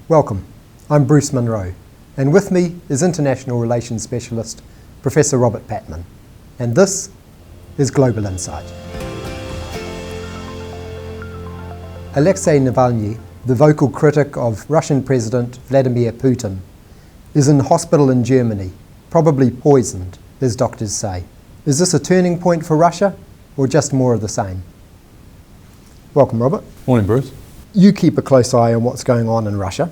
Welcome, I'm Bruce Munro, and with me is International Relations Specialist Professor Robert Patman, and this is Global Insight. Alexei Navalny, the vocal critic of Russian President Vladimir Putin, is in hospital in Germany, probably poisoned, as doctors say. Is this a turning point for Russia, or just more of the same? Welcome, Robert. Morning, Bruce. You keep a close eye on what's going on in Russia.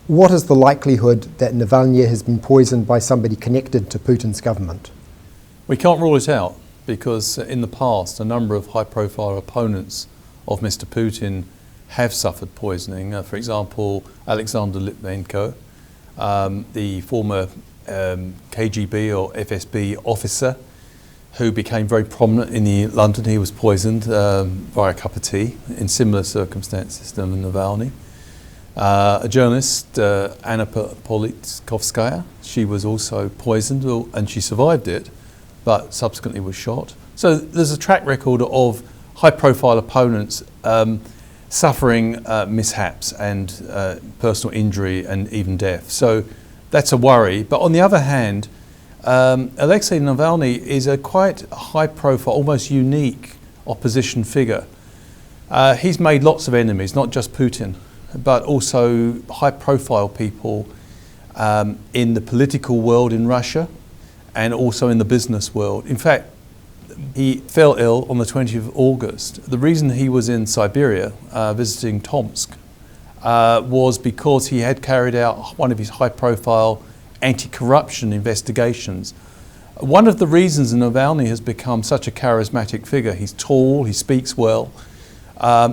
What is the likelihood that Navalny has been poisoned by somebody connected to Putin's government? We can't rule it out because in the past a number of high-profile opponents of Mr. Putin have suffered poisoning. For example, Alexander Litvinenko, the former KGB or FSB officer who became very prominent in London. He was poisoned via a cup of tea in similar circumstances to Navalny. A journalist, Anna Politkovskaya, she was also poisoned and she survived it, but subsequently was shot. So there's a track record of high-profile opponents suffering mishaps and personal injury and even death. So that's a worry. But on the other hand, Alexei Navalny is a quite high-profile, almost unique opposition figure. He's made lots of enemies, not just Putin, but also high-profile people in the political world in Russia and also in the business world. In fact, he fell ill on the 20th of August. The reason he was in Siberia visiting Tomsk was because he had carried out one of his high-profile anti-corruption investigations. One of the reasons Navalny has become such a charismatic figure, he's tall, he speaks well,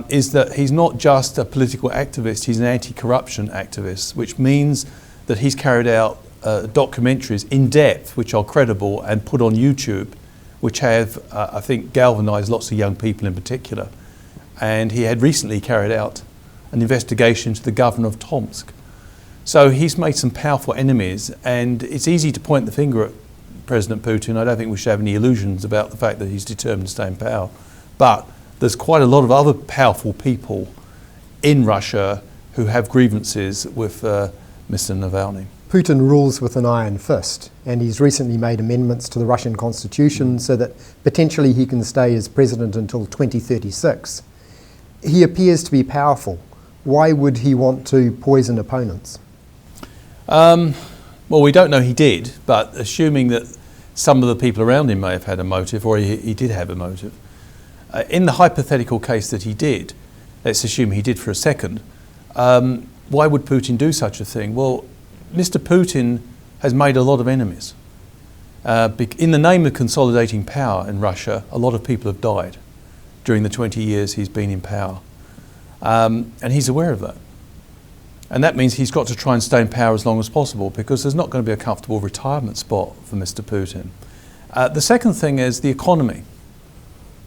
is that he's not just a political activist, he's an anti-corruption activist, which means that he's carried out documentaries in depth, which are credible and put on YouTube, which have, I think, galvanized lots of young people in particular. And he had recently carried out an investigation into the governor of Tomsk. So he's made some powerful enemies, and it's easy to point the finger at President Putin. I don't think we should have any illusions about the fact that he's determined to stay in power. But there's quite a lot of other powerful people in Russia who have grievances with Mr. Navalny. Putin rules with an iron fist, and he's recently made amendments to the Russian constitution so that potentially he can stay as president until 2036. He appears to be powerful. Why would he want to poison opponents? Well, we don't know he did, but assuming that some of the people around him may have had a motive, or he did have a motive. In the hypothetical case that he did, let's assume he did for a second, why would Putin do such a thing? Well, Mr. Putin has made a lot of enemies. In the name of consolidating power in Russia, a lot of people have died during the 20 years he's been in power. And he's aware of that. And that means he's got to try and stay in power as long as possible because there's not going to be a comfortable retirement spot for Mr. Putin. The second thing is the economy.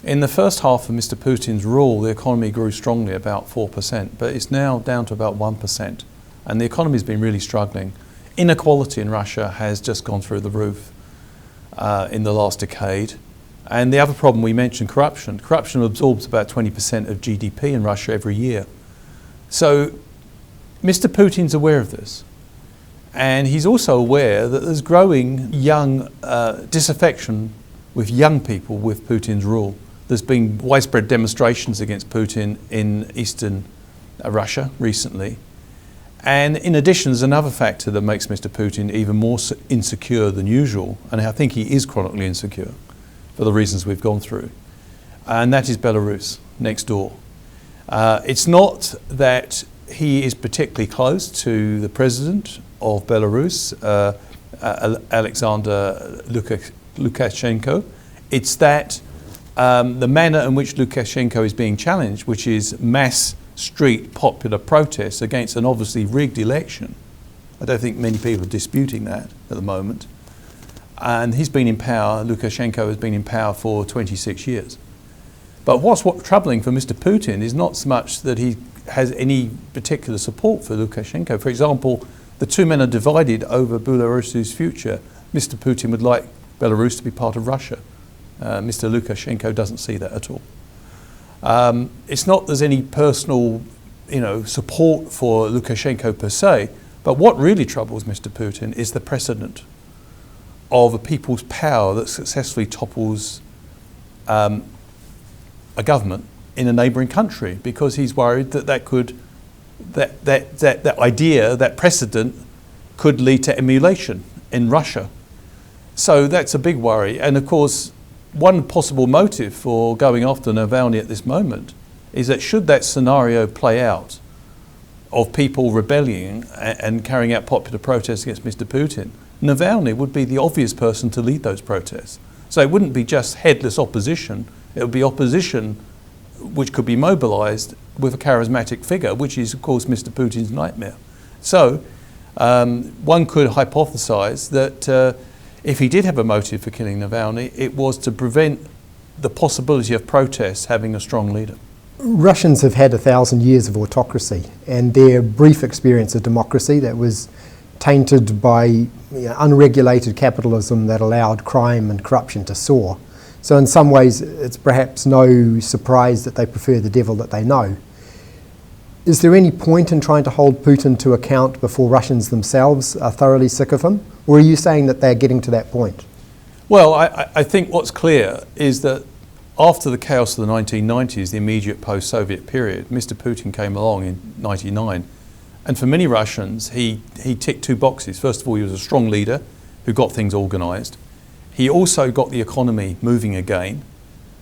In the first half of Mr. Putin's rule, the economy grew strongly, about 4%, but it's now down to about 1%. And the economy's been really struggling. Inequality in Russia has just gone through the roof in the last decade. And the other problem we mentioned, corruption. Corruption absorbs about 20% of GDP in Russia every year. So Mr. Putin's aware of this. And he's also aware that there's growing young disaffection with young people with Putin's rule. There's been widespread demonstrations against Putin in eastern Russia recently. And in addition, there's another factor that makes Mr. Putin even more insecure than usual. And I think he is chronically insecure for the reasons we've gone through. And that is Belarus, next door. It's not that he is particularly close to the president of Belarus, Alexander Lukashenko. It's that the manner in which Lukashenko is being challenged, which is mass street popular protests against an obviously rigged election. I don't think many people are disputing that at the moment. And he's been in power, Lukashenko has been in power for 26 years. But what's troubling for Mr. Putin is not so much that he has any particular support for Lukashenko. For example, the two men are divided over Belarus's future. Mr. Putin would like Belarus to be part of Russia. Mr. Lukashenko doesn't see that at all. It's not there's any personal support for Lukashenko per se, but what really troubles Mr. Putin is the precedent of a people's power that successfully topples a government in a neighbouring country, because he's worried that that precedent could lead to emulation in Russia. So that's a big worry. And of course, one possible motive for going after Navalny at this moment is that should that scenario play out of people rebelling and carrying out popular protests against Mr. Putin, Navalny would be the obvious person to lead those protests. So it wouldn't be just headless opposition, it would be opposition which could be mobilised with a charismatic figure, which is of course Mr. Putin's nightmare. So one could hypothesise that if he did have a motive for killing Navalny, it was to prevent the possibility of protests having a strong leader. Russians have had 1,000 years of autocracy, and their brief experience of democracy that was tainted by unregulated capitalism that allowed crime and corruption to soar. So in some ways it's perhaps no surprise that they prefer the devil that they know. Is there any point in trying to hold Putin to account before Russians themselves are thoroughly sick of him? Or are you saying that they're getting to that point? Well, I think what's clear is that after the chaos of the 1990s, the immediate post-Soviet period, Mr. Putin came along in 1999. And for many Russians, he ticked two boxes. First of all, he was a strong leader who got things organised. He also got the economy moving again.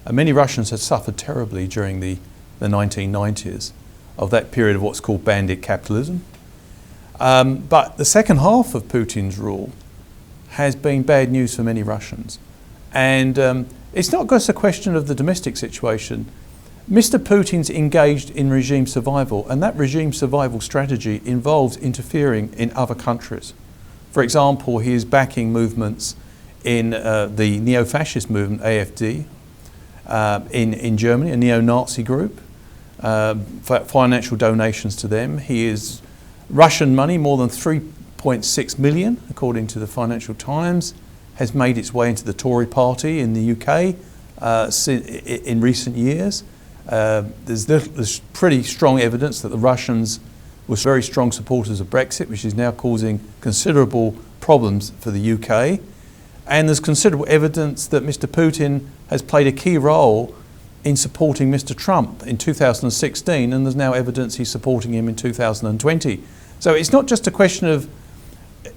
And many Russians had suffered terribly during the 1990s of that period of what's called bandit capitalism. But the second half of Putin's rule has been bad news for many Russians. And it's not just a question of the domestic situation. Mr. Putin's engaged in regime survival, and that regime survival strategy involves interfering in other countries. For example, he is backing movements in the neo-fascist movement, AfD, in Germany, a neo-Nazi group, for financial donations to them. He is Russian money, more than 3.6 million, according to the Financial Times, has made its way into the Tory party in the UK in recent years. There's pretty strong evidence that the Russians were very strong supporters of Brexit, which is now causing considerable problems for the UK. And there's considerable evidence that Mr. Putin has played a key role in supporting Mr. Trump in 2016, and there's now evidence he's supporting him in 2020. So it's not just a question of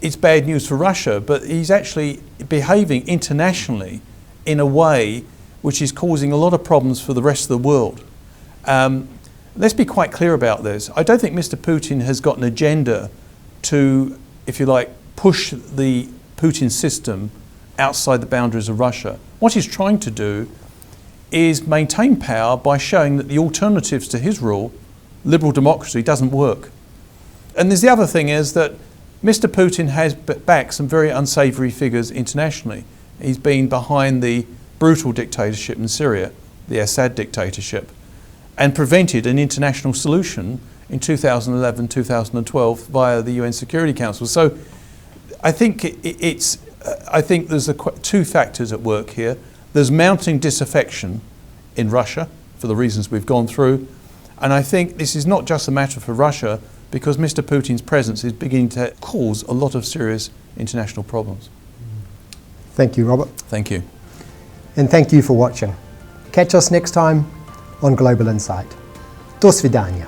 it's bad news for Russia, but he's actually behaving internationally in a way which is causing a lot of problems for the rest of the world. Let's be quite clear about this. I don't think Mr. Putin has got an agenda to, if you like, push the Putin system outside the boundaries of Russia. What he's trying to do is maintain power by showing that the alternatives to his rule, liberal democracy, doesn't work. And there's the other thing is that Mr. Putin has backed some very unsavoury figures internationally. He's been behind the brutal dictatorship in Syria, the Assad dictatorship, and prevented an international solution in 2011, 2012 via the UN Security Council. So I think there's two factors at work here. There's mounting disaffection in Russia for the reasons we've gone through. And I think this is not just a matter for Russia, because Mr. Putin's presence is beginning to cause a lot of serious international problems. Thank you, Robert. Thank you. And thank you for watching. Catch us next time on Global Insight. До свидания.